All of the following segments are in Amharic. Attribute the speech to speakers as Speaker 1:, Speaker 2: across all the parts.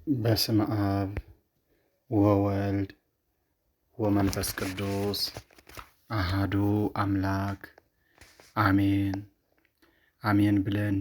Speaker 1: በስመ አብ ወወልድ ወመንፈስ ቅዱስ አሃዱ አምላክ አሜን አሜን ብለን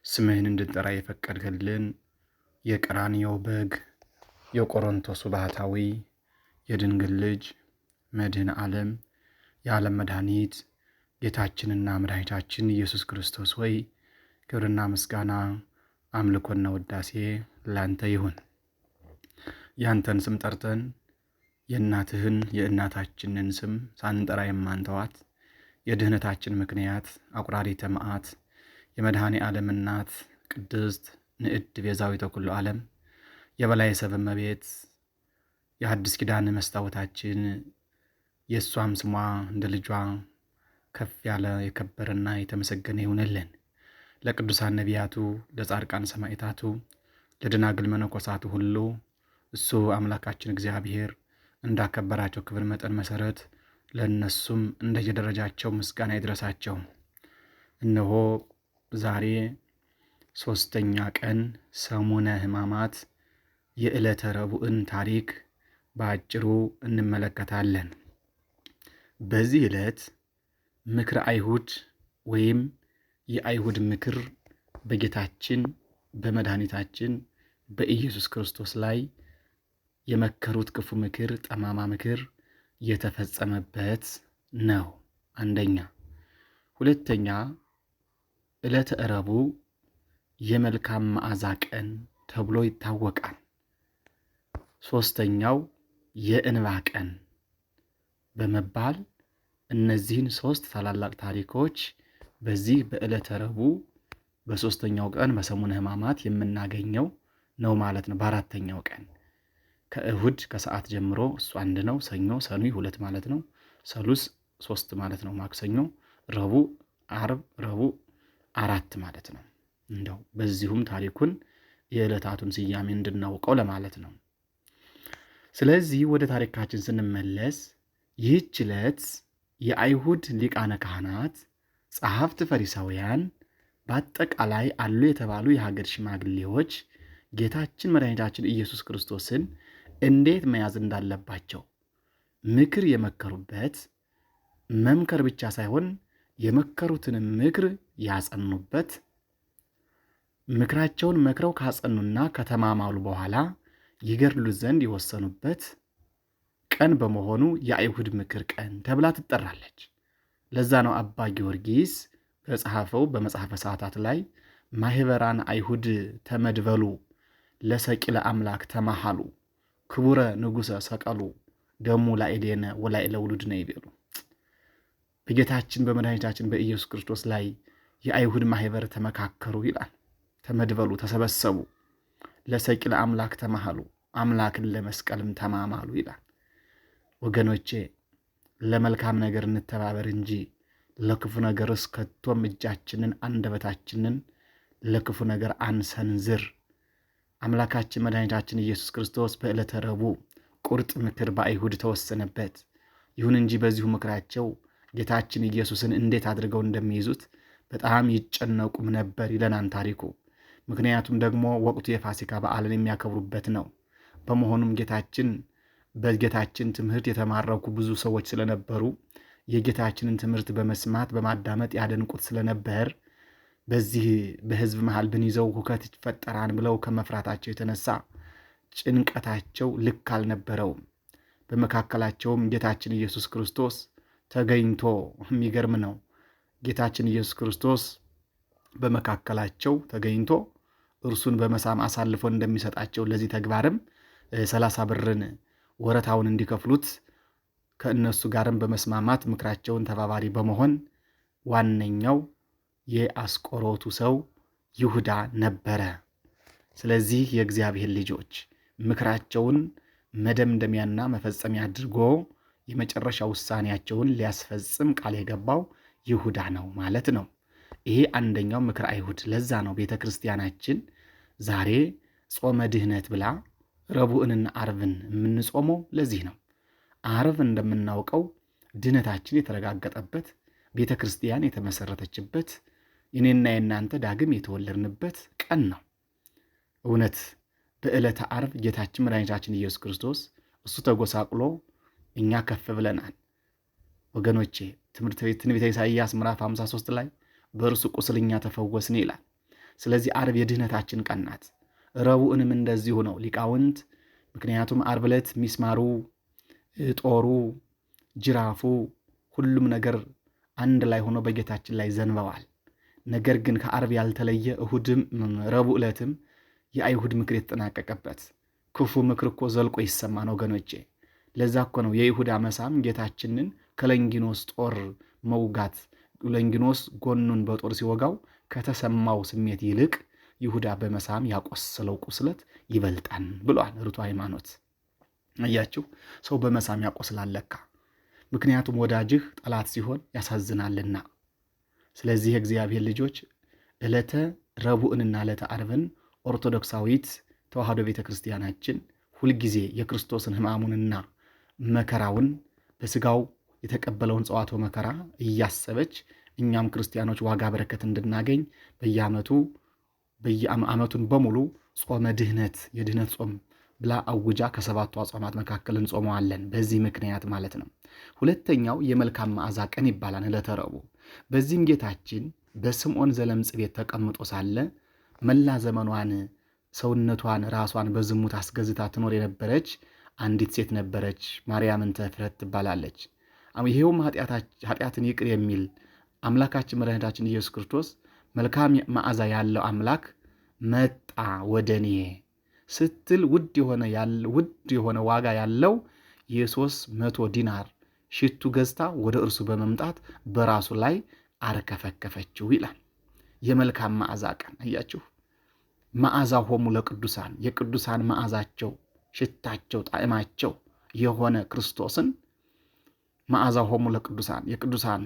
Speaker 1: ስምህን እንድንጠራ የፈቀድክልን የቀራንዮው በግ የቆሮንቶሱ ባህታዊ የድንግል ልጅ መድኃኔ ዓለም የዓለም መድኃኒት ጌታችንና መድኃኒታችን ኢየሱስ ክርስቶስ ሆይ ክብርና ምስጋና አምልኮና ውዳሴ ላንተ ይሁን። ያንተን ስም ጠርተን የእናትህን የእናታችንን ስም ሳንጠራ የማንተዋት የድህነታችን ምክንያት አቁራሪተ መዓት የመድኃኔ ዓለም እናት ቅድስት ንዕድ ቤዛዊተ ኩሉ ዓለም የበላይ ሰብ እመቤት የሐዲስ ኪዳን መስታወታችን የእሷም ስሟ እንደ ልጇ ከፍ ያለ የከበረና የተመሰገነ ይሁንልን። ለቅዱሳን ነቢያቱ፣ ለጻድቃን ሰማዕታቱ፣ ለደናግል መነኮሳቱ ሁሉ እሱ አምላካችን እግዚአብሔር እንዳከበራቸው ክብር መጠን መሰረት ለእነሱም እንደየደረጃቸው ምስጋና ይድረሳቸው። እነሆ ዛሬ 3ኛ ቀን ሰሙነ ሕማማት የዕለተ ረቡዕን ታሪክ በአጭሩ እንመለከታለን። በዚህ ዕለት ምክረ አይሁድ ወይም የአይሁድ ምክር በጌታችን በመድኃኒታችን በኢየሱስ ክርስቶስ ላይ የመከሩት ክፉ ምክር፣ ጠማማ ምክር የተፈጸመበት ነው። አንደኛ። ሁለተኛ፣ ዕለተ ረቡዕ የመልካም መዓዛ ቀን ተብሎ ይታወቃል። ሦስተኛው የእንባ ቀን በመባል እነዚህን 3 ታላላቅ ታሪኮች በዚህ በዕለተ ረቡዕ በ3ኛው ቀን በሰሙነ ሕማማት የምናገኘው ነው ማለት ነው። በ4ኛው ቀን ከእሁድ ከሰዓት ጀምሮ እሱ 1 ነው። ሰኞ ሰኑይ 2 ማለት ነው። ሰሉስ 3 ማለት ነው። ማክሰኞ፣ ረቡዕ፣ ዓርብ፣ ረቡዕ 4 ማለት ነው። እንደው በዚሁም ታሪኩን የዕለታቱን ስያሜ እንድናውቀው ለማለት ነው። ስለዚህ ወደ ታሪካችን ስንመለስ ይህች ዕለት የአይሁድ ሊቃነ ካህናት፣ ጸሐፍት፣ ፈሪሳውያን በአጠቃላይ አሉ የተባሉ የሀገር ሽማግሌዎች ጌታችን መድኃኒታችን ኢየሱስ ክርስቶስን እንዴት መያዝ እንዳለባቸው ምክር የመከሩበት፣ መምከር ብቻ ሳይሆን የመከሩትን ምክር ያጸኑበት፣ ምክራቸውን መክረው ካጸኑና ከተማማሉ በኋላ ይገድሉት ዘንድ የወሰኑበት ቀን በመሆኑ የአይሁድ ምክር ቀን ተብላ ትጠራለች። ለዛ ነው አባ ጊዮርጊስ በጸሐፈው በመጽሐፈ ሰዓታት ላይ ማህበራን አይሁድ ተመድበሉ ለሰቂለ አምላክ ተማሃሉ ክቡረ ንጉሠ ሰቀሉ ደሙ ላዕሌነ ወላዕለ ውሉድነ ይቤሉ። በጌታችን በመድኃኒታችን በኢየሱስ ክርስቶስ ላይ የአይሁድ ማህበር ተመካከሩ ይላል። ተመድበሉ ተሰበሰቡ፣ ለሰቂለ አምላክ ተማሃሉ አምላክን ለመስቀልም ተማማሉ ይላል። ወገኖቼ ለመልካም ነገር እንተባበር እንጂ ለክፉ ነገርስ ከቶም እጃችንን አንደበታችንን ለክፉ ነገር አንሰንዝር። አምላካችን መድኃኒታችን ኢየሱስ ክርስቶስ በዕለተ ረቡዕ ቁርጥ ምክር በአይሁድ ተወሰነበት። ይሁን እንጂ በዚሁ ምክራቸው ጌታችን ኢየሱስን እንዴት አድርገው እንደሚይዙት በጣም ይጨነቁም ነበር ይለናል ታሪኩ። ምክንያቱም ደግሞ ወቅቱ የፋሲካ በዓልን የሚያከብሩበት ነው። በመሆኑም በጌታችን ትምህርት የተማረኩ ብዙ ሰዎች ስለነበሩ የጌታችንን ትምህርት በመስማት በማዳመጥ ያደንቁት ስለነበር በዚህ በሕዝብ መሃል ብንይዘው ሁከት ይፈጠራን ብለው ከመፍራታቸው የተነሳ ጭንቀታቸው ልክ አልነበረውም። በመካከላቸውም ጌታችን ኢየሱስ ክርስቶስ ተገኝቶ፣ የሚገርም ነው። ጌታችን ኢየሱስ ክርስቶስ በመካከላቸው ተገኝቶ እርሱን በመሳም አሳልፎ እንደሚሰጣቸው ለዚህ ተግባርም 30 ብርን ወረታውን እንዲከፍሉት ከእነሱ ጋርም በመስማማት ምክራቸውን ተባባሪ በመሆን ዋነኛው የአስቆሮቱ ሰው ይሁዳ ነበረ። ስለዚህ የእግዚአብሔር ልጆች ምክራቸውን መደምደሚያና መፈጸሚያ አድርጎ የመጨረሻ ውሳኔያቸውን ሊያስፈጽም ቃል የገባው ይሁዳ ነው ማለት ነው። ይሄ አንደኛው ምክር አይሁድ። ለዛ ነው ቤተ ክርስቲያናችን ዛሬ ጾመ ድህነት ብላ ረቡዕንና ዓርብን የምንጾመው ለዚህ ነው። ዓርብ እንደምናውቀው ድህነታችን የተረጋገጠበት ቤተ ክርስቲያን የተመሰረተችበት የኔና የናንተ ዳግም የተወለድንበት ቀን ነው። እውነት በዕለተ ዓርብ ጌታችን መድኃኒታችን ኢየሱስ ክርስቶስ እሱ ተጎሳቅሎ እኛ ከፍ ብለናል። ወገኖቼ ትንቢተ ኢሳይያስ ምዕራፍ 53 ላይ በእርሱ ቁስል እኛ ተፈወስን ይላል። ስለዚህ ዓርብ የድህነታችን ቀን ናት። ረቡዕንም እንደዚሁ ነው ሊቃውንት። ምክንያቱም ዓርብ ዕለት ሚስማሩ፣ ጦሩ፣ ጅራፉ ሁሉም ነገር አንድ ላይ ሆኖ በጌታችን ላይ ዘንበዋል። ነገር ግን ከዓርብ ያልተለየ እሁድም ረቡዕ ዕለትም የአይሁድ ምክር የተጠናቀቀበት ክፉ ምክር እኮ ዘልቆ ይሰማን ወገኖቼ። ለዛ እኮ ነው የይሁዳ መሳም ጌታችንን ከለንጊኖስ ጦር መውጋት ለንጊኖስ ጎኑን በጦር ሲወጋው ከተሰማው ስሜት ይልቅ ይሁዳ በመሳም ያቆሰለው ቁስለት ይበልጣን ብሏል ርቱ ሃይማኖት። አያችሁ፣ ሰው በመሳም ያቆስላል ለካ። ምክንያቱም ወዳጅህ ጠላት ሲሆን ያሳዝናልና። ስለዚህ የእግዚአብሔር ልጆች ዕለተ ረቡዕንና ዕለተ ዓርብን ኦርቶዶክሳዊት ተዋሕዶ ቤተ ክርስቲያናችን ሁልጊዜ የክርስቶስን ሕማሙንና መከራውን በሥጋው የተቀበለውን ጽዋቶ መከራ እያሰበች እኛም ክርስቲያኖች ዋጋ በረከት እንድናገኝ በየዓመቱን በሙሉ ጾመ ድህነት የድህነት ጾም ብላ አውጃ ከሰባቱ አጽዋማት መካከል እንጾመዋለን። በዚህ ምክንያት ማለት ነው። ሁለተኛው የመልካም መዓዛ ቀን ይባላል ዕለተ ረቡዕ። በዚህም ጌታችን በስምዖን ዘለምጽ ቤት ተቀምጦ ሳለ መላ ዘመኗን ሰውነቷን ራሷን በዝሙት አስገዝታ ትኖር የነበረች አንዲት ሴት ነበረች። ማርያም እንተ ዕፍረት ትባላለች። ይሄውም ኃጢአትን ይቅር የሚል አምላካችን መድኃኒታችን ኢየሱስ ክርስቶስ መልካም መዓዛ ያለው አምላክ መጣ ወደ እኔ ስትል ውድ የሆነ ዋጋ ያለው የ300 ዲናር ሽቱ ገዝታ ወደ እርሱ በመምጣት በራሱ ላይ አርከፈከፈችው ይላል። የመልካም መዓዛ ቀን አያችሁ። መዓዛ ሆሙ ለቅዱሳን የቅዱሳን መዓዛቸው ሽታቸው ጣዕማቸው የሆነ ክርስቶስን መዓዛ ሆሙ ለቅዱሳን የቅዱሳን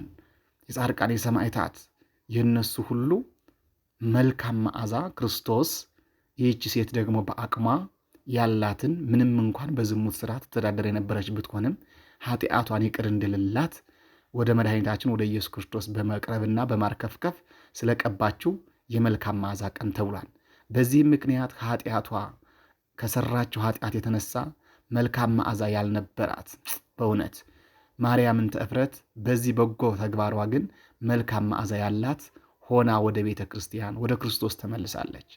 Speaker 1: የጻድቃን የሰማዕታት የነሱ ሁሉ መልካም መዓዛ ክርስቶስ። ይህች ሴት ደግሞ በአቅሟ ያላትን ምንም እንኳን በዝሙት ስራ ትተዳደር የነበረች ብትሆንም ኃጢአቷን ይቅር እንድልላት ወደ መድኃኒታችን ወደ ኢየሱስ ክርስቶስ በመቅረብና በማርከፍከፍ ስለቀባችው የመልካም መዓዛ ቀን ተብሏል። በዚህም ምክንያት ከኃጢአቷ ከሰራችው ኃጢአት የተነሳ መልካም መዓዛ ያልነበራት በእውነት ማርያም እንተ ዕፍረት በዚህ በጎ ተግባሯ ግን መልካም መዓዛ ያላት ሆና ወደ ቤተ ክርስቲያን ወደ ክርስቶስ ተመልሳለች።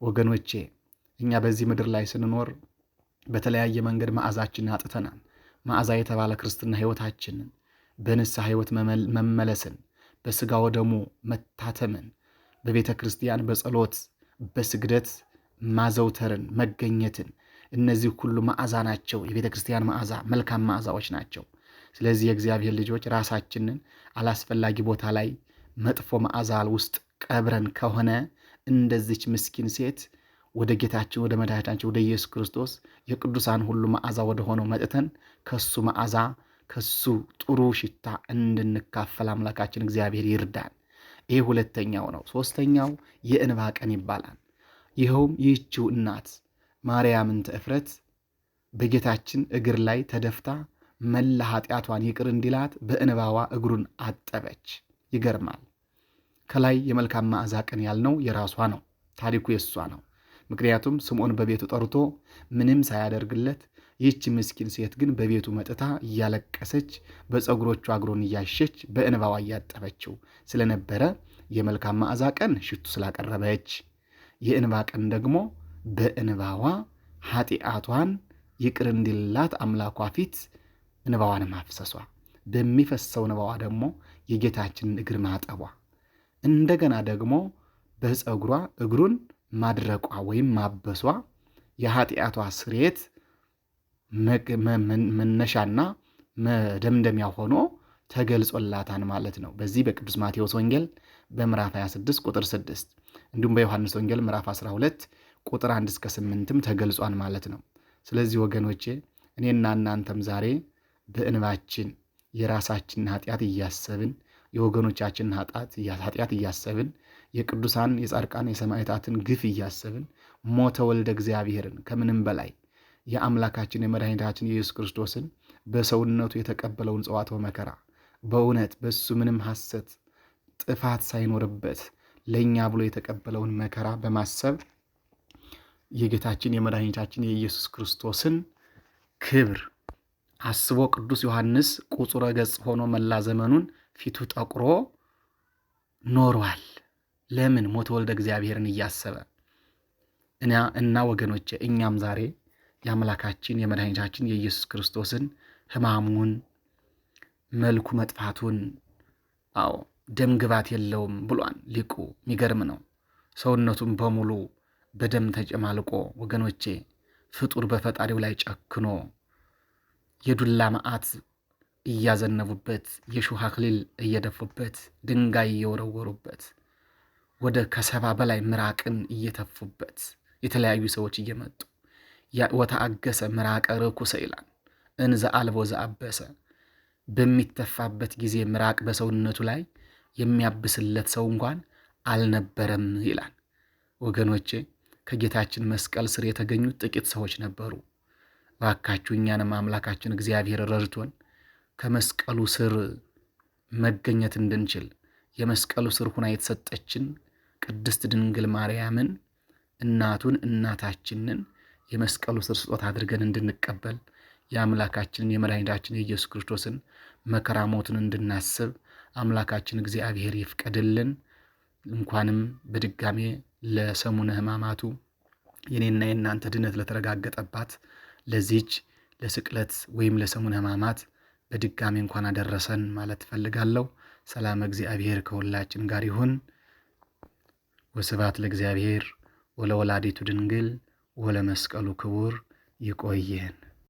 Speaker 1: ወገኖቼ እኛ በዚህ ምድር ላይ ስንኖር በተለያየ መንገድ መዓዛችንን አጥተናል። መዓዛ የተባለ ክርስትና ሕይወታችንን በንስሐ ሕይወት መመለስን፣ በሥጋ ወደሙ መታተምን፣ በቤተ ክርስቲያን በጸሎት በስግደት ማዘውተርን መገኘትን፣ እነዚህ ሁሉ መዓዛ ናቸው። የቤተ ክርስቲያን መዓዛ መልካም መዓዛዎች ናቸው። ስለዚህ የእግዚአብሔር ልጆች ራሳችንን አላስፈላጊ ቦታ ላይ መጥፎ መዓዛ ውስጥ ቀብረን ከሆነ እንደዚች ምስኪን ሴት ወደ ጌታችን ወደ መድኃኒታችን ወደ ኢየሱስ ክርስቶስ የቅዱሳን ሁሉ መዓዛ ወደ ሆነው መጥተን ከሱ መዓዛ ከሱ ጥሩ ሽታ እንድንካፈል አምላካችን እግዚአብሔር ይርዳን። ይህ ሁለተኛው ነው። ሶስተኛው የእንባ ቀን ይባላል። ይኸውም ይህችው እናት ማርያም እንተ ዕፍረት በጌታችን እግር ላይ ተደፍታ መላ ኃጢአቷን ይቅር እንዲላት በእንባዋ እግሩን አጠበች። ይገርማል። ከላይ የመልካም መዓዛ ቀን ያልነው የራሷ ነው፣ ታሪኩ የሷ ነው። ምክንያቱም ስምዖን በቤቱ ጠርቶ ምንም ሳያደርግለት ይህች ምስኪን ሴት ግን በቤቱ መጥታ እያለቀሰች በፀጉሮቿ እግሩን እያሸች በእንባዋ እያጠበችው ስለነበረ የመልካም መዓዛ ቀን ሽቱ ስላቀረበች፣ የእንባ ቀን ደግሞ በእንባዋ ኃጢአቷን ይቅር እንዲላት አምላኳ ፊት እንባዋን ማፍሰሷ፣ በሚፈሰው እንባዋ ደግሞ የጌታችንን እግር ማጠቧ፣ እንደገና ደግሞ በፀጉሯ እግሩን ማድረቋ ወይም ማበሷ የኃጢአቷ ስርየት መነሻና መደምደሚያ ሆኖ ተገልጾላታን ማለት ነው። በዚህ በቅዱስ ማቴዎስ ወንጌል በምዕራፍ 26 ቁጥር 6 እንዲሁም በዮሐንስ ወንጌል ምዕራፍ 12 ቁጥር 1 እስከ 8ም ተገልጿን ማለት ነው። ስለዚህ ወገኖቼ እኔና እናንተም ዛሬ በእንባችን የራሳችንን ኃጢአት እያሰብን የወገኖቻችንን ኃጢአት እያሰብን የቅዱሳን የጻድቃን የሰማዕታትን ግፍ እያሰብን ሞተ ወልደ እግዚአብሔርን ከምንም በላይ የአምላካችን የመድኃኒታችን የኢየሱስ ክርስቶስን በሰውነቱ የተቀበለውን ጽዋትወ መከራ በእውነት በሱ ምንም ሐሰት ጥፋት ሳይኖርበት ለእኛ ብሎ የተቀበለውን መከራ በማሰብ የጌታችን የመድኃኒታችን የኢየሱስ ክርስቶስን ክብር አስቦ ቅዱስ ዮሐንስ ቁጹረ ገጽ ሆኖ መላ ዘመኑን ፊቱ ጠቁሮ ኖሯል። ለምን? ሞተ ወልደ እግዚአብሔርን እያሰበ እና ወገኖቼ እኛም ዛሬ የአምላካችን የመድኃኒታችን የኢየሱስ ክርስቶስን ሕማሙን መልኩ መጥፋቱን ደም ግባት የለውም ብሏን ሊቁ። የሚገርም ነው። ሰውነቱን በሙሉ በደም ተጨማልቆ ወገኖቼ ፍጡር በፈጣሪው ላይ ጨክኖ የዱላ መዓት እያዘነቡበት የሾህ አክሊል እየደፉበት ድንጋይ እየወረወሩበት ወደ ከሰባ በላይ ምራቅን እየተፉበት የተለያዩ ሰዎች እየመጡ ወተአገሰ ምራቀ ርኩሰ ይላል እንዘ አልቦ ዘአበሰ። በሚተፋበት ጊዜ ምራቅ በሰውነቱ ላይ የሚያብስለት ሰው እንኳን አልነበረም ይላል። ወገኖቼ ከጌታችን መስቀል ስር የተገኙት ጥቂት ሰዎች ነበሩ። ባካችሁ እኛንም አምላካችን እግዚአብሔር ረድቶን ከመስቀሉ ስር መገኘት እንድንችል የመስቀሉ ስር ሁና የተሰጠችን ቅድስት ድንግል ማርያምን እናቱን እናታችንን የመስቀሉ ስር ስጦታ አድርገን እንድንቀበል የአምላካችንን የመድኃኒታችን የኢየሱስ ክርስቶስን መከራ ሞቱን እንድናስብ አምላካችን እግዚአብሔር ይፍቀድልን። እንኳንም በድጋሜ ለሰሙነ ሕማማቱ የኔና የእናንተ ድነት ለተረጋገጠባት ለዚች ለስቅለት ወይም ለሰሙነ ሕማማት በድጋሜ እንኳን አደረሰን ማለት ፈልጋለሁ። ሰላም እግዚአብሔር ከሁላችን ጋር ይሁን። ወስብሐት ለእግዚአብሔር ወለወላዲቱ ድንግል ወለመስቀሉ ክቡር። ይቆየን።